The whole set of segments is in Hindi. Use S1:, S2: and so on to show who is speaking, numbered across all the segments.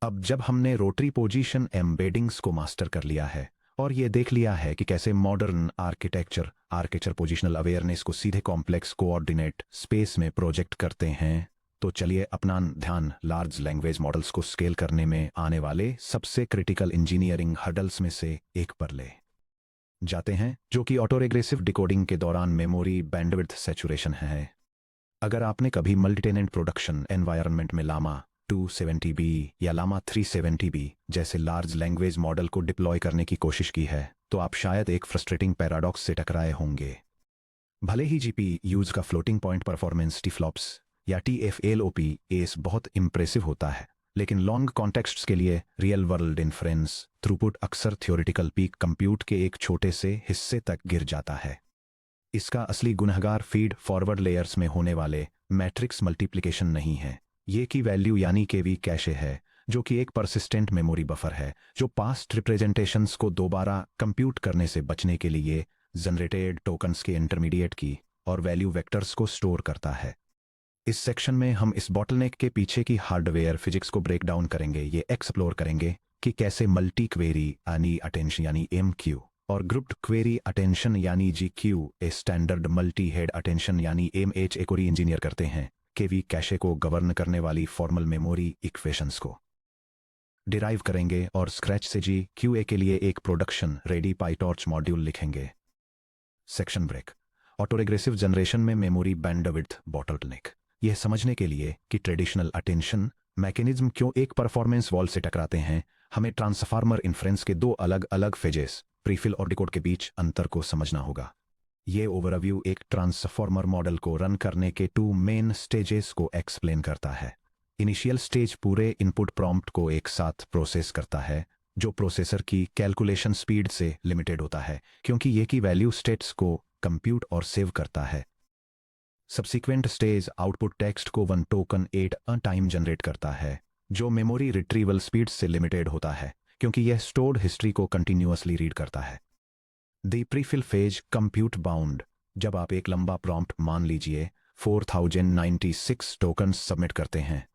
S1: अब जब हमने रोटरी पोजीशन एम्बेडिंग्स को मास्टर कर लिया है और ये देख लिया है कि कैसे मॉडर्न आर्किटेक्चर पोजिशनल अवेयरनेस को सीधे कॉम्प्लेक्स कोऑर्डिनेट स्पेस में प्रोजेक्ट करते हैं, तो चलिए अपना ध्यान लार्ज लैंग्वेज मॉडल्स को स्केल करने में आने वाले सबसे क्रिटिकल इंजीनियरिंग हर्डल्स में से एक पर ले जाते हैं, जो कि ऑटोरेग्रेसिव डिकोडिंग के दौरान मेमोरी बैंडविड्थ सैचुरेशन है। अगर आपने कभी मल्टीटेनेंट प्रोडक्शन एनवायरनमेंट में लामा 270B या लामा 370B जैसे लार्ज लैंग्वेज मॉडल को डिप्लॉय करने की कोशिश की है, तो आप शायद एक फ्रस्ट्रेटिंग पैराडॉक्स से टकराए होंगे। भले ही जीपीयूज का फ्लोटिंग पॉइंट परफॉर्मेंस टीफ्लॉप्स या TFLOP एस बहुत इंप्रेसिव होता है, लेकिन लॉन्ग कॉन्टेक्स्ट्स के लिए रियल वर्ल्ड इन्फ्रेंस थ्रूपुट अक्सर थ्योरेटिकल पीक कंप्यूट के एक छोटे से हिस्से तक गिर जाता है। इसका असली गुनहगार फीड फॉरवर्ड लेयर्स में होने वाले मैट्रिक्स मल्टीप्लिकेशन नहीं है, ये की वैल्यू यानी केवी कैशे है, जो कि एक परसिस्टेंट मेमोरी बफर है जो पास्ट रिप्रेजेंटेशंस को दोबारा कंप्यूट करने से बचने के लिए जनरेटेड टोकन्स के इंटरमीडिएट की और वैल्यू वेक्टर्स को स्टोर करता है। इस सेक्शन में हम इस बॉटलनेक के पीछे की हार्डवेयर फिजिक्स को ब्रेक डाउन करेंगे। ये एक्सप्लोर करेंगे कि कैसे मल्टी क्वेरी यानी अटेंशन यानी MQ और ग्रुप्ड क्वेरी अटेंशन यानी GQ a standard multi head attention यानी MH एकोरी इंजीनियर करते हैं केवी कैशे को गवर्न करने वाली फॉर्मल मेमोरी इक्वेशंस को डिराइव करेंगे और स्क्रैच से GQA के लिए एक प्रोडक्शन रेडी पाइटॉर्च मॉड्यूल लिखेंगे। Section break. ऑटोरेग्रेसिव जनरेशन में मेमोरी बैंडविड्थ बॉटलनेक। यह समझने के लिए कि ट्रेडिशनल अटेंशन मैकेनिज्म क्यों एक परफॉर्मेंस वॉल से टकराते हैं, हमें ट्रांसफार्मर इन्फ्रेंस के दो अलग अलग फेजेस प्रीफिल और डिकोड के बीच अंतर को समझना होगा। ये ओवरव्यू एक ट्रांसफॉर्मर मॉडल को रन करने के 2 मेन स्टेजेस को एक्सप्लेन करता है। इनिशियल स्टेज पूरे इनपुट प्रॉम्प्ट को एक साथ प्रोसेस करता है, जो प्रोसेसर की कैलकुलेशन स्पीड से लिमिटेड होता है क्योंकि ये की वैल्यू स्टेट्स को कंप्यूट और सेव करता है। सब्सिक्वेंट स्टेज आउटपुट टेक्स्ट को 1 टोकन 8 टाइम जनरेट करता है, जो मेमोरी रिट्रीवल स्पीड से लिमिटेड होता है क्योंकि यह स्टोर्ड हिस्ट्री को कंटिन्यूअसली रीड करता है। The prefill phase compute bound. जब आप एक लंबा प्रॉम्प्ट मान लीजिए 4096 टोकन्स सबमिट करते हैं,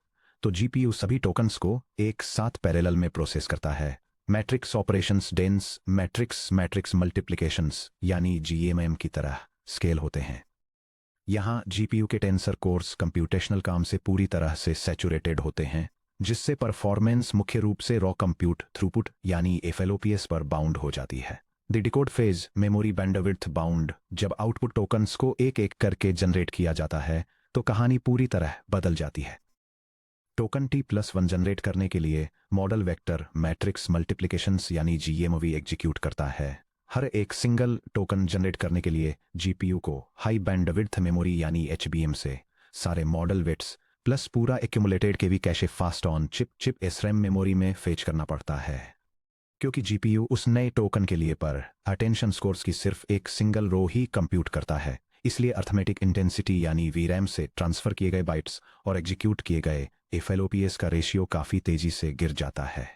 S1: तो जीपीयू सभी टोकन्स को एक साथ पैरेलल में प्रोसेस करता है। Matrix operations dense matrix multiplications यानी GMM की तरह स्केल होते हैं। यहाँ जीपीयू के टेंसर कोर्स कंप्यूटेशनल काम से पूरी तरह से सैचुरेटेड होते हैं, जिससे परफॉर्मेंस मुख्य रूप से रॉ कंप्यूट थ्रूपुट यानी FLOPS पर बाउंड हो जाती है। The decode phase memory bandwidth bound. जब आउटपुट टोकन्स को एक एक करके जनरेट किया जाता है, तो कहानी पूरी तरह बदल जाती है। टोकन T+1 जनरेट करने के लिए मॉडल वेक्टर मैट्रिक्स मल्टीप्लिकेशंस यानी GMV एग्जीक्यूट करता है। हर एक सिंगल टोकन जनरेट करने के लिए जीपीयू को हाई बैंडविड्थ मेमोरी यानी HBM से सारे मॉडल वेट्स प्लस पूरा accumulated KV cache fast on chip SRAM memory में फेच करना पड़ता है। क्योंकि जीपीयू उस नए टोकन के लिए पर अटेंशन स्कोर्स की सिर्फ एक सिंगल रो ही कंप्यूट करता है, इसलिए अर्थमेटिक इंटेंसिटी यानी VRAM से ट्रांसफर किए गए बाइट्स और एग्जीक्यूट किए गए FLOPS का रेशियो काफी तेजी से गिर जाता है।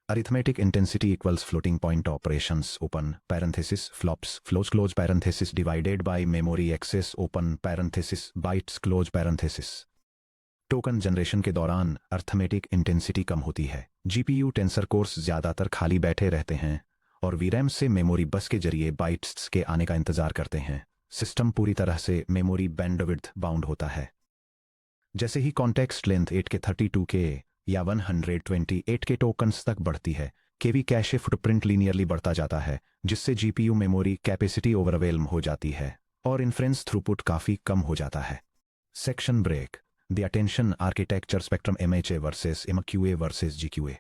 S1: Arithmetic intensity equals floating point operations open parenthesis flops flows close parenthesis divided by memory access open parenthesis bytes close parenthesis. Token generation के दौरान अर्थमेटिक इंटेंसिटी कम होती है। जीपीयू टेंसर कोर्स ज्यादातर खाली बैठे रहते हैं और VRAM से मेमोरी बस के जरिए बाइट्स के आने का इंतजार करते हैं। सिस्टम पूरी तरह से मेमोरी बैंडविड्थ बाउंड होता है। जैसे ही कॉन्टेक्स्ट लेंथ 8 के 32K या 128 के टोकन्स तक बढ़ती है, केवी कैशे फुटप्रिंट लीनियरली बढ़ता जाता है, जिससे जीपीयू मेमोरी कैपेसिटी ओवरवेल्म हो जाती है और इन्फ्रेंस थ्रूपुट काफी कम हो जाता है। Section break. The attention architecture spectrum MHA versus MQA versus GQA।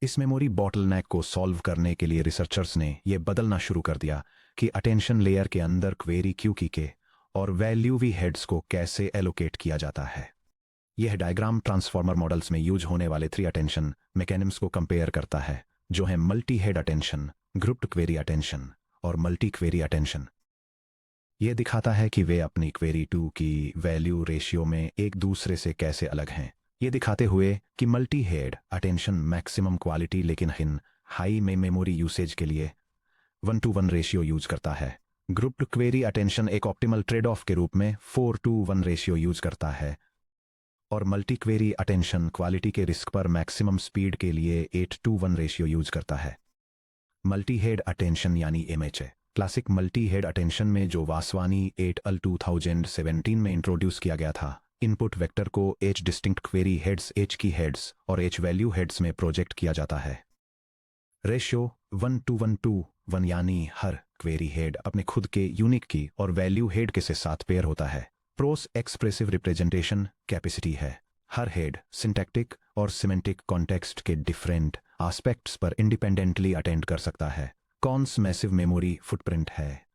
S1: इस मेमोरी बॉटलनेक को सॉल्व करने के लिए रिसर्चर्स ने यह बदलना शुरू कर दिया कि अटेंशन लेयर के अंदर क्वेरी क्यू के और वैल्यू वी हेड्स को कैसे एलोकेट किया जाता है। यह डायग्राम ट्रांसफॉर्मर मॉडल्स में यूज होने वाले 3 अटेंशन मैकेनिज्म्स को कंपेयर करता है, जो है multi head attention, grouped query attention और मल्टी क्वेरी अटेंशन। यह दिखाता है कि वे अपनी क्वेरी 2 की वैल्यू रेशियो में एक दूसरे से कैसे अलग हैं, ये दिखाते हुए कि multi head attention maximum quality लेकिन हिन हाई में मेमोरी यूसेज के लिए 1:1 रेशियो यूज करता है। ग्रुप्ड क्वेरी अटेंशन एक ऑप्टिमल ट्रेड ऑफ के रूप में 4:1 रेशियो यूज करता है। और मल्टी क्वेरी अटेंशन क्वालिटी के रिस्क पर मैक्सिमम स्पीड के लिए 8:1 रेशियो यूज करता है। मल्टी हेड अटेंशन यानी MHA classic multi head attention में जो वासवानी 2017 में इंट्रोड्यूस किया गया था, इनपुट वेक्टर को H distinct query heads H की हेड्स और H वैल्यू हेड्स में प्रोजेक्ट किया जाता है। रेशियो 1:1:1 यानी हर क्वेरी हेड अपने खुद के यूनिक की और वैल्यू हेड के से साथ पेयर होता है। प्रोस एक्सप्रेसिव रिप्रेजेंटेशन कैपेसिटी है। हर हेड सिंटैक्टिक और सिमेंटिक कॉन्टेक्स्ट के डिफरेंट एस्पेक्ट्स पर इंडिपेंडेंटली अटेंड कर सकता है। कॉन्स मैसिव मेमोरी फुटप्रिंट है।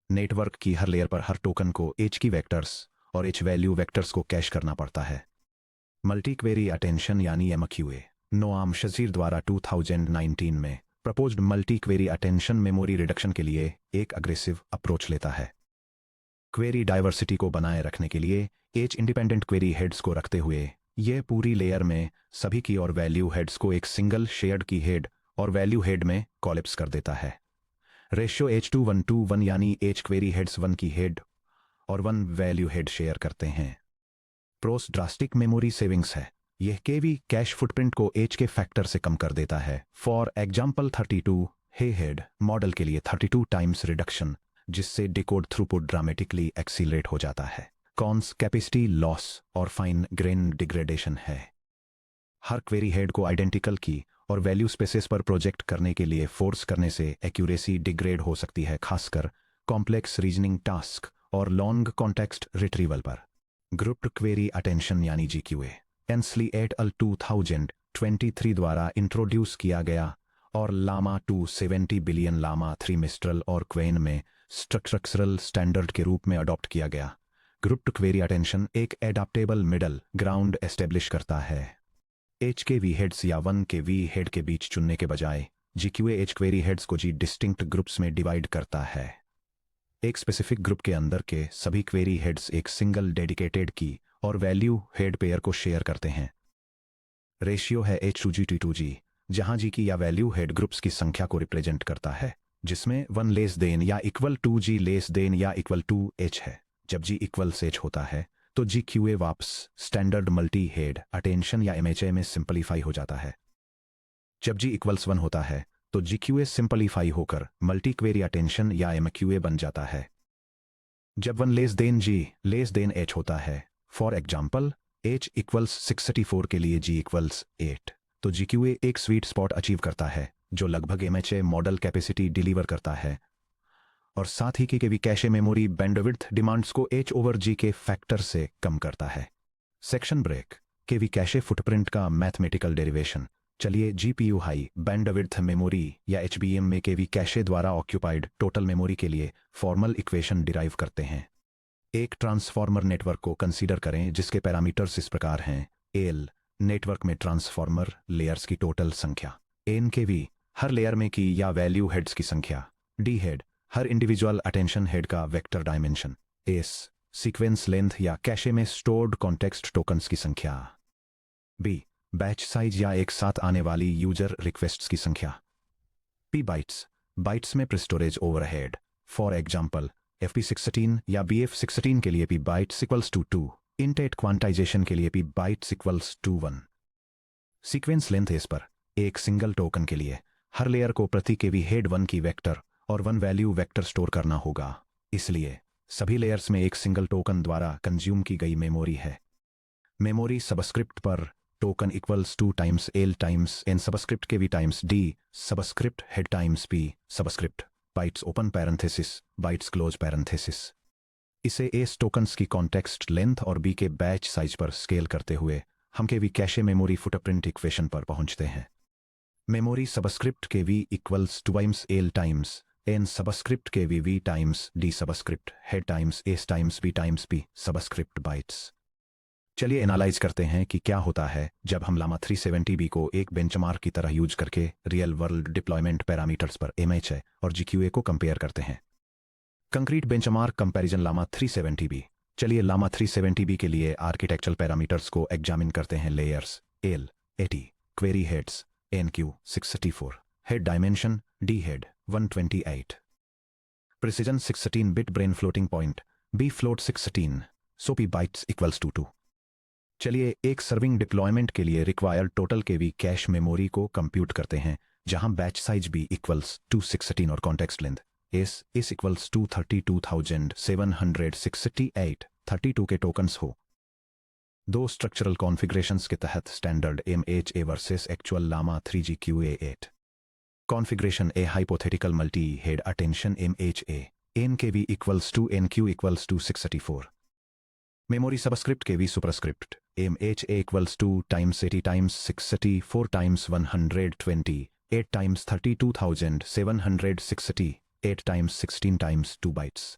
S1: नेटवर्क की हर लेयर पर हर टोकन को H की वेक्टर्स और H वैल्यू वेक्टर्स को कैश करना पड़ता है। मल्टी क्वेरी अटेंशन यानी MQA नोआम शजीर द्वारा 2019 में proposed multi query attention memory reduction के लिए एक अग्रेसिव अप्रोच लेता है। क्वेरी डाइवर्सिटी को बनाए रखने के लिए H इंडिपेंडेंट क्वेरी हेड्स को रखते हुए यह पूरी लेयर में सभी की और वैल्यू हेड्स को एक सिंगल शेयर्ड की हेड और वैल्यू हेड में कॉलेप्स कर देता है। रेशियो H:1:1 यानी H क्वेरी हेड्स 1 की हेड और 1 वैल्यू हेड शेयर करते हैं। प्रोस ड्रास्टिक मेमोरी सेविंग्स है। यह केवी कैश फुटप्रिंट को H के फैक्टर से कम कर देता है। फॉर एग्जाम्पल 32 हेड मॉडल के लिए 32 टाइम्स रिडक्शन, जिससे डिकोड थ्रूपुट ड्रामेटिकली एक्सीलरेट हो जाता है। कॉन्स कैपेसिटी लॉस और फाइन ग्रेन डिग्रेडेशन है। हर क्वेरी हेड को आइडेंटिकल की और वैल्यू स्पेसेस पर प्रोजेक्ट करने के लिए फोर्स करने से एक्यूरेसी डिग्रेड हो सकती है, खासकर कॉम्प्लेक्स रीजनिंग टास्क और लॉन्ग कॉन्टेक्स्ट रिट्रीवल पर। ग्रुप्ड क्वेरी अटेंशन यानी GQA एंसली एट अल 2023 द्वारा इंट्रोड्यूस किया गया और लामा 270 बिलियन लामा 3 मिस्ट्रल और क्वेन में स्ट्रक्चरल स्टैंडर्ड के रूप में अडॉप्ट किया गया। ग्रुप्ड क्वेरी अटेंशन एक एडाप्टेबल मिडल ग्राउंड एस्टेब्लिश करता है। H के वी हेड्स या 1 के वी हेड के बीच चुनने के बजाय GQA H क्वेरी हेड्स को G डिस्टिंक्ट ग्रुप्स में डिवाइड करता है। एक स्पेसिफिक ग्रुप के अंदर के सभी क्वेरी हेड्स एक सिंगल डेडिकेटेड की और वैल्यू हेड पेयर को शेयर करते हैं। रेशियो है H:2G, जहां G की या वैल्यू हेड ग्रुप्स की संख्या को रिप्रेजेंट करता है, जिसमें 1 लेस देन या equal to G less than या इक्वल टू H है। जब G इक्वल्स H होता है तो GQA वापस स्टैंडर्ड मल्टी हेड अटेंशन या MHA में सिंपलीफाई हो जाता है। जब G इक्वल्स 1 होता है तो GQA सिंपलीफाई होकर मल्टी क्वेरी अटेंशन या MQA बन जाता है। जब 1 less then G less then H होता है, फॉर एग्जाम्पल H इक्वल्स 634 के लिए G इक्वल्स 8, तो GQA एक स्वीट स्पॉट अचीव करता है जो लगभग MHA मॉडल कैपेसिटी डिलीवर करता है और साथ ही की कैशे मेमोरी बैंडविड्थ डिमांड्स को H/G के फैक्टर से कम करता है। सेक्शन ब्रेक केवी कैशे फुटप्रिंट का मैथमेटिकल डेरिवेशन। चलिए GPU हाई बैंडविड्थ मेमोरी या HBM में केवी कैशे द्वारा ऑक्यूपाइड टोटल मेमोरी के लिए फॉर्मल इक्वेशन डिराइव करते हैं। एक ट्रांसफॉर्मर नेटवर्क को कंसीडर करें जिसके पैरामीटर्स इस प्रकार हैं। L नेटवर्क में ट्रांसफॉर्मर लेयर्स की टोटल संख्या। N KV हर लेयर में की या वैल्यू हेड्स की संख्या। D हेड हर इंडिविजुअल अटेंशन हेड का vector dimension. S sequence length या कैशे में स्टोर्ड कॉन्टेक्स्ट टोकन्स की संख्या। B बैच साइज या एक साथ आने वाली यूजर रिक्वेस्ट्स की संख्या। P बाइट्स में प्रीस्टोरेज ओवरहेड। फॉर एग्जाम्पल FP16 या BF16 के लिए P bytes equals to 2, int eight quantization के लिए P bytes equals to 1। Sequence length इस पर एक सिंगल टोकन के लिए हर लेयर को प्रति केवी हेड 1 की वेक्टर और 1 वैल्यू वेक्टर स्टोर करना होगा। इसलिए सभी लेयर्स में एक सिंगल टोकन द्वारा कंज्यूम की गई मेमोरी है। मेमोरी सबस्क्रिप्ट पर token equals 2 times L times N subscript KV times D subscript head times P subscript bytes open parenthesis bytes close parenthesis. इसे S टोकन्स की कॉन्टेक्स्ट लेंथ और B के बैच साइज पर स्केल करते हुए हम केवी कैशे मेमोरी फुटप्रिंट इक्वेशन पर पहुंचते हैं। Memory subscript KV equals 2 times L times N subscript KV V times D subscript head times S times B times P subscript bytes. चलिए एनालाइज करते हैं कि क्या होता है जब हम लामा 370B को एक बेंचमार्क की तरह यूज करके रियल वर्ल्ड डिप्लॉयमेंट पैरामीटर्स पर MHA और GQA को कंपेयर करते हैं। Concrete benchmark comparison Llama 370B। चलिए लामा 370B के लिए आर्किटेक्चरल पैरामीटर्स को एग्जामिन करते हैं। Layers L 80, query heads NQ 634, head dimension D head 128, precision 16 bit brain floating point B float 16, so P bytes equals to 2। चलिए एक सर्विंग डिप्लॉयमेंट के लिए required total KV cache memory को कंप्यूट करते हैं, जहां batch size B equals to 16 और context length S is equals to 32,768 32 के टोकन्स हो। दो स्ट्रक्चरल कॉन्फ़िगरेशंस के तहत standard MHA versus actual Llama 3GQA8 configuration a hypothetical multi head attention MHA NKV equals to NQ equals to 634 memory subscript KV superscript MHA equals to times 80 times 634 times 120 8 times 32,768 times 16 times 2 bytes.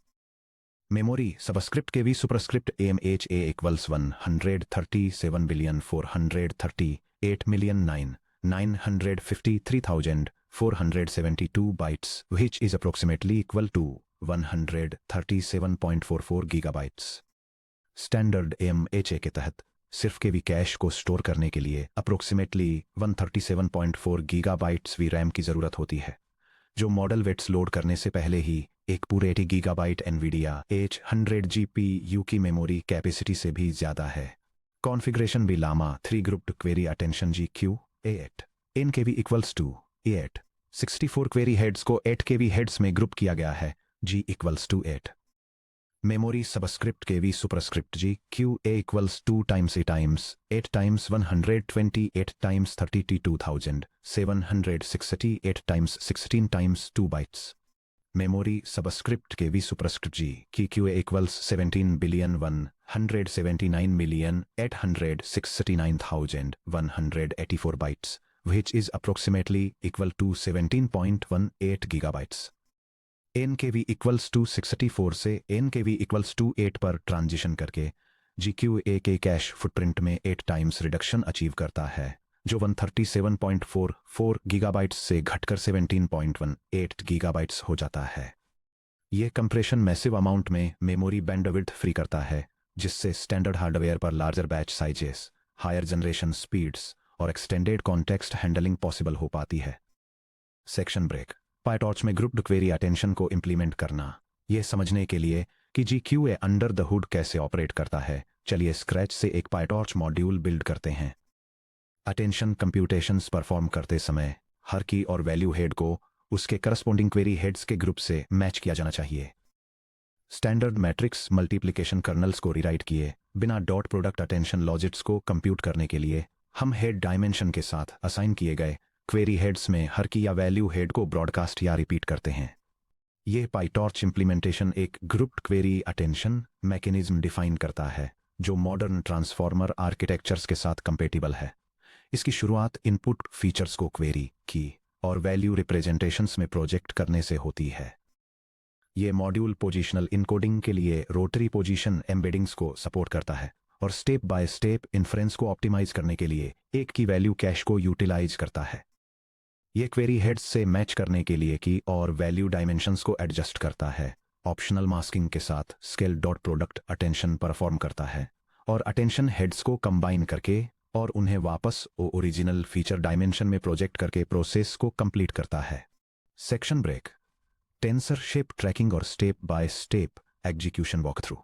S1: Memory subscript KV superscript MHA equals 137,438,953,472 bytes, which is approximately equal to 137.44 gigabytes. Standard MHA के तहत सिर्फ KV कैश को स्टोर करने के लिए अप्रोक्सीमेटली 137.4 गीगाबाइट्स VRAM की ज़रूरत होती है, जो मॉडल वेट्स लोड करने से पहले ही एक पूरे 80 गीगाबाइट NVIDIA H100 GPU की मेमोरी कैपेसिटी से भी ज़्यादा है। कॉन्फ़िगरेशन भी Llama 3 grouped query attention GQ8 NKV equals to 8 64 query heads को 8 KV हेड्स में ग्रुप किया गया है, G equals to 8। Memory subscript KV superscript GQA equals 2 times 8 times 128 times 32,768 times 16 times 2 bytes. Memory subscript KV superscript GQA equals 17,179,869,184 bytes, which is approximately equal to 17.18 gigabytes. NKV equals to 64 से NKV इक्वल्स टू 8 पर ट्रांजिशन करके GQA के कैश फुटप्रिंट में 8 टाइम्स रिडक्शन अचीव करता है, जो 137.44 गीगाबाइट्स से घटकर 17.18 गीगाबाइट्स हो जाता है। यह कंप्रेशन मैसिव अमाउंट में मेमोरी बैंडविड्थ फ्री करता है, जिससे स्टैंडर्ड हार्डवेयर पर larger batch sizes, higher generation speeds और एक्सटेंडेड कॉन्टेक्स्ट हैंडलिंग पॉसिबल हो पाती है। Section break. पायटॉर्च में ग्रुप्ड क्वेरी अटेंशन को इंप्लीमेंट करना। यह समझने के लिए कि GQA अंडर द हुड कैसे ऑपरेट करता है, चलिए स्क्रैच से एक पायटॉर्च मॉड्यूल बिल्ड करते हैं। अटेंशन कंप्यूटेशंस परफॉर्म करते समय हर की और वैल्यू हेड को उसके करस्पॉन्डिंग क्वेरी हेड्स के ग्रुप से मैच किया जाना चाहिए। स्टैंडर्ड मैट्रिक्स मल्टीप्लिकेशन कर्नल्स को रीराइट किए बिना डॉट प्रोडक्ट अटेंशन लॉजिट्स को कंप्यूट करने के लिए हम हेड डायमेंशन के साथ असाइन किए गए क्वेरी हेड्स में हर की या वैल्यू हेड को ब्रॉडकास्ट या रिपीट करते हैं। यह पाइटॉर्च इंप्लीमेंटेशन एक grouped query attention mechanism define करता है, जो मॉडर्न ट्रांसफॉर्मर आर्किटेक्चर्स के साथ कंपेटिबल है। इसकी शुरुआत इनपुट फीचर्स को क्वेरी की और वैल्यू रिप्रेजेंटेशंस में प्रोजेक्ट करने से होती है। यह मॉड्यूल पोजिशनल इनकोडिंग के लिए रोटरी पोजीशन एम्बेडिंग्स को सपोर्ट करता है और स्टेप बाय स्टेप इन्फ्रेंस को ऑप्टिमाइज करने के लिए एक की वैल्यू कैश को यूटिलाइज करता है। यह क्वेरी हेड्स से मैच करने के लिए की और वैल्यू डायमेंशंस को एडजस्ट करता है, ऑप्शनल मास्किंग के साथ scale dot product attention perform करता है और अटेंशन हेड्स को कंबाइन करके और उन्हें वापस ओरिजिनल फीचर डायमेंशन में प्रोजेक्ट करके प्रोसेस को कंप्लीट करता है। Section break. Tensor shape tracking और step by step execution walk through.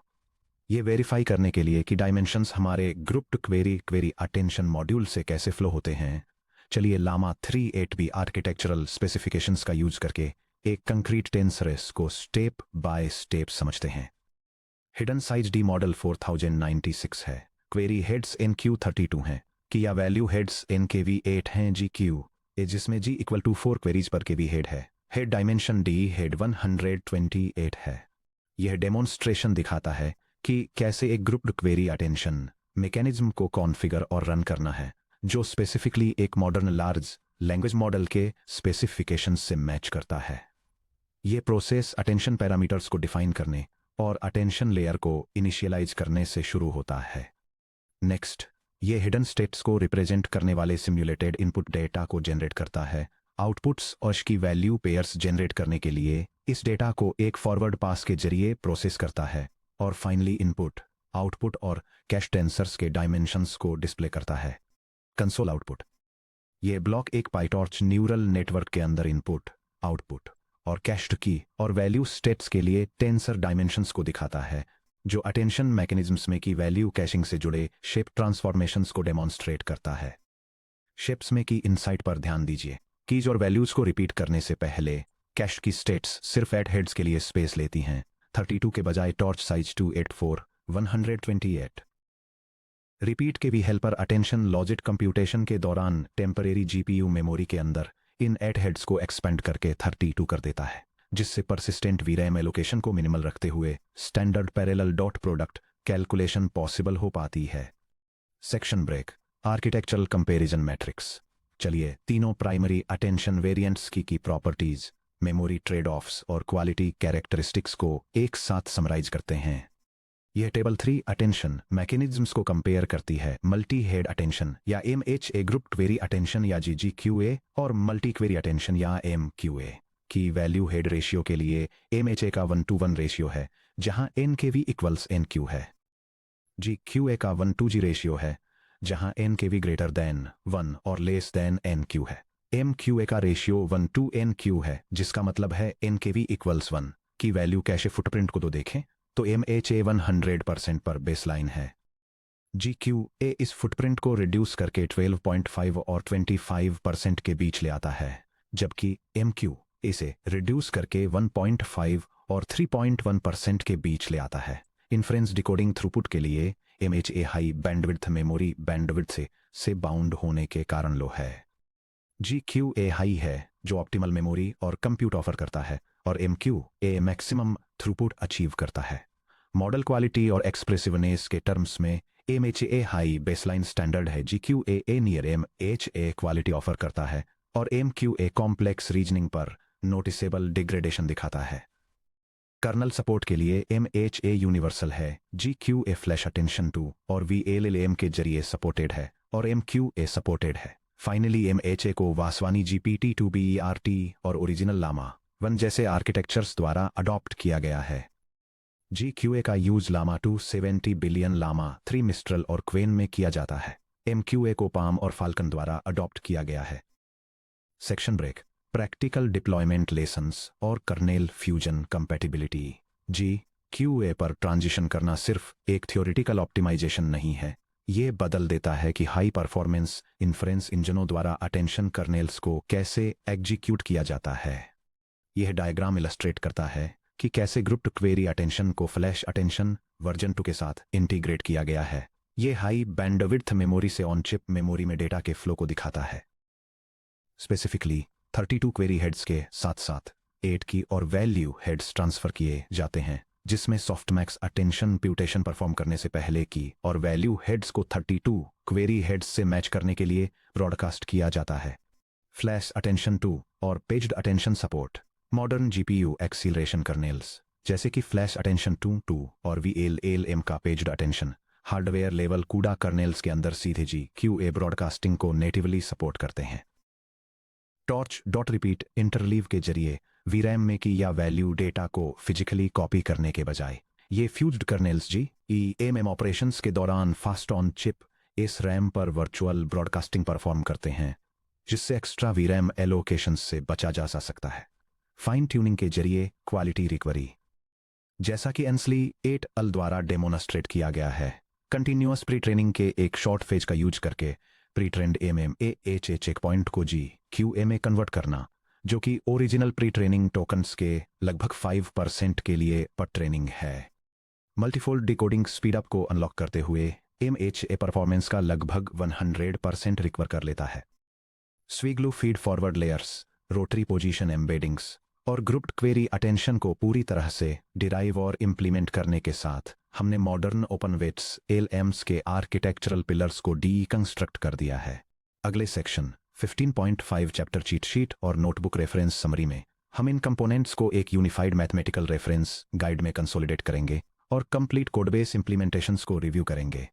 S1: ये वेरीफाई करने के लिए कि डायमेंशंस हमारे ग्रुप्ड क्वेरी अटेंशन मॉड्यूल से कैसे फ्लो होते हैं, चलिए लामा 3.8b आर्किटेक्चरल स्पेसिफिकेशंस का यूज करके एक कंक्रीट टेंसर को स्टेप बाय स्टेप समझते हैं। हिडन साइज डी मॉडल 4096 है, क्वेरी हेड्स NQ32 हैं, की या वैल्यू हेड्स NKV8 हैं GQ जिसमें G इक्वल टू 4 क्वेरीज पर KV हेड है। हेड डायमेंशन D हेड 128 है। यह डेमोन्स्ट्रेशन दिखाता है कि कैसे एक ग्रुप्ड क्वेरी अटेंशन मैकेनिज्म को कॉन्फ़िगर और रन करना है, जो स्पेसिफिकली एक मॉडर्न लार्ज लैंग्वेज मॉडल के स्पेसिफिकेशंस से मैच करता है। यह प्रोसेस अटेंशन पैरामीटर्स को डिफाइन करने और अटेंशन लेयर को इनिशियलाइज करने से शुरू होता है। नेक्स्ट, यह हिडन स्टेट्स को रिप्रेजेंट करने वाले सिम्युलेटेड इनपुट डेटा को जनरेट करता है। आउटपुट्स और की वैल्यू पेयर्स जनरेट करने के लिए इस डेटा को एक फॉरवर्ड पास के जरिए प्रोसेस करता है और फाइनली इनपुट, आउटपुट और कैश टेंसर्स के डायमेंशंस को डिस्प्ले करता है। Console output. यह ब्लॉक एक पाइटॉर्च न्यूरल नेटवर्क के अंदर इनपुट, आउटपुट और कैश्ड की और वैल्यू स्टेट्स के लिए टेंसर डायमेंशंस को दिखाता है, जो अटेंशन मैकेनिज्म्स में की वैल्यू कैशिंग से जुड़े शेप ट्रांसफॉर्मेशंस को डेमोन्स्ट्रेट करता है। शेप्स में की इनसाइट पर ध्यान दीजिए। कीज और वैल्यूज को रिपीट करने से पहले कैश की स्टेट्स सिर्फ एट हेड्स के लिए स्पेस लेती हैं, 32 के बजाय torch size 284 128। Repeat K V helper attention logic computation के दौरान टेम्परेरी जीपीयू मेमोरी के अंदर इन एट हेड्स को एक्सपेंड करके 32 कर देता है, जिससे परसिस्टेंट वीरैम एलोकेशन को मिनिमल रखते हुए standard parallel dot product calculation possible हो पाती है। Section break. Architectural comparison matrix. चलिए तीनों प्राइमरी अटेंशन वेरिएंट्स की प्रॉपर्टीज, मेमोरी ट्रेड ऑफ्स और क्वालिटी कैरेक्टरिस्टिक्स को एक साथ समराइज करते हैं। यह टेबल 3 अटेंशन मैकेनिज्म्स को कंपेयर करती है मल्टी हेड अटेंशन या MHA, ग्रुप क्वेरी अटेंशन या GGQA और मल्टी क्वेरी अटेंशन या MQA की वैल्यू हेड रेशियो के लिए MHA का 1:1 रेशियो है, जहां NKV इक्वल्स NQ है। GQA का 1:G रेशियो है, जहां NKV ग्रेटर देन 1 और लेस देन NQ है। MQA का रेशियो 1:NQ है, जिसका मतलब है NKV इक्वल्स 1 की वैल्यू कैशे फुटप्रिंट को तो देखें तो MHA 100% पर बेसलाइन है। GQA इस फुटप्रिंट को रिड्यूस करके 12.5 और 25% के बीच ले आता है, जबकि MQ इसे रिड्यूस करके 1.5 और 3.1% के बीच ले आता है। इन्फ्रेंस डिकोडिंग थ्रूपुट के लिए MHA high bandwidth memory bandwidth से बाउंड होने के कारण लो है। GQA हाई है जो ऑप्टिमल मेमोरी और कंप्यूट ऑफर करता है, और MQA मैक्सिमम थ्रूपुट अचीव करता है। मॉडल क्वालिटी और एक्सप्रेसिवनेस के टर्म्स में MHA हाई बेसलाइन स्टैंडर्ड है, GQA near MHA quality offer करता है, और MQA कॉम्प्लेक्स रीजनिंग पर नोटिसेबल डिग्रेडेशन दिखाता है। कर्नल सपोर्ट के लिए MHA यूनिवर्सल है, GQA फ्लैश अटेंशन 2 और VLLM के जरिए सपोर्टेड है, और MQA सपोर्टेड है। फाइनली MHA को वासवानी GPT-2BERT और ओरिजिनल लामा 1 जैसे आर्किटेक्चर्स द्वारा अडॉप्ट किया गया है। GQA का use Llama 270 billion, Llama 3 Mistral और क्वेन में किया जाता है। MQA को पाम और फाल्कन द्वारा अडॉप्ट किया गया है। Section break. Practical deployment lessons और कर्नेल फ्यूजन कंपैटिबिलिटी। GQA पर ट्रांजिशन करना सिर्फ एक थ्योरेटिकल ऑप्टिमाइजेशन नहीं है, ये बदल देता है कि हाई परफॉर्मेंस इन्फ्रेंस इंजनों द्वारा अटेंशन कर्नेल्स को कैसे एग्जीक्यूट किया जाता है। यह डायग्राम इलस्ट्रेट करता है कि कैसे ग्रुप्ड क्वेरी अटेंशन को फ्लैश अटेंशन वर्जन 2 के साथ इंटीग्रेट किया गया है। यह हाई बैंडविड्थ मेमोरी से ऑन चिप मेमोरी में डेटा के फ्लो को दिखाता है। स्पेसिफिकली 32 क्वेरी हेड्स के साथ साथ 8 की और वैल्यू हेड्स ट्रांसफर किए जाते हैं, जिसमें सॉफ्टमैक्स अटेंशन प्यूटेशन परफॉर्म करने से पहले की और वैल्यू हेड्स को 32 क्वेरी हेड्स से मैच करने के लिए ब्रॉडकास्ट किया जाता है। फ्लैश अटेंशन 2 और पेज्ड attention support. Modern GPU acceleration kernels जैसे कि फ्लैश अटेंशन 2 और VLLM का पेज्ड अटेंशन हार्डवेयर लेवल कूडा कर्नेल्स के अंदर सीधे GQA ब्रॉडकास्टिंग को नेटिवली सपोर्ट करते हैं। टॉर्च डॉट रिपीट इंटरलीव के जरिए VRAM में की या वैल्यू डेटा को फिजिकली कॉपी करने के बजाय ये फ्यूज्ड कर्नेल्स GEMM ऑपरेशंस के दौरान फास्ट ऑन चिप इस रैम पर वर्चुअल ब्रॉडकास्टिंग परफॉर्म करते हैं, जिससे एक्स्ट्रा VRAM एलोकेशंस से बचा जा सकता है। फाइन ट्यूनिंग के जरिए क्वालिटी रिकवरी, जैसा कि एंसली एट अल द्वारा डेमोन्स्ट्रेट किया गया है, कंटिन्यूअस प्री ट्रेनिंग के एक शॉर्ट फेज का यूज करके pre trained MMAHA check point को GQA में कन्वर्ट करना, जो कि ओरिजिनल प्री ट्रेनिंग टोकन्स के लगभग 5% के लिए पर ट्रेनिंग है। मल्टीफोल्ड डिकोडिंग स्पीडअप को अनलॉक करते हुए MHA परफॉर्मेंस का लगभग 100% रिकवर कर लेता है। SwiGLU feed forward layers, rotary position embeddings और ग्रुप्ड क्वेरी अटेंशन को पूरी तरह से डिराइव और इम्प्लीमेंट करने के साथ हमने मॉडर्न ओपन वेट्स LMs के आर्किटेक्चरल पिलर्स को डीकंस्ट्रक्ट कर दिया है। अगले सेक्शन 15.5 चैप्टर चीट शीट और नोटबुक रेफरेंस समरी में हम इन कंपोनेंट्स को एक यूनिफाइड मैथमेटिकल रेफरेंस गाइड में कंसोलिडेट करेंगे और कंप्लीट कोडबेस इंप्लीमेंटेशंस को रिव्यू करेंगे।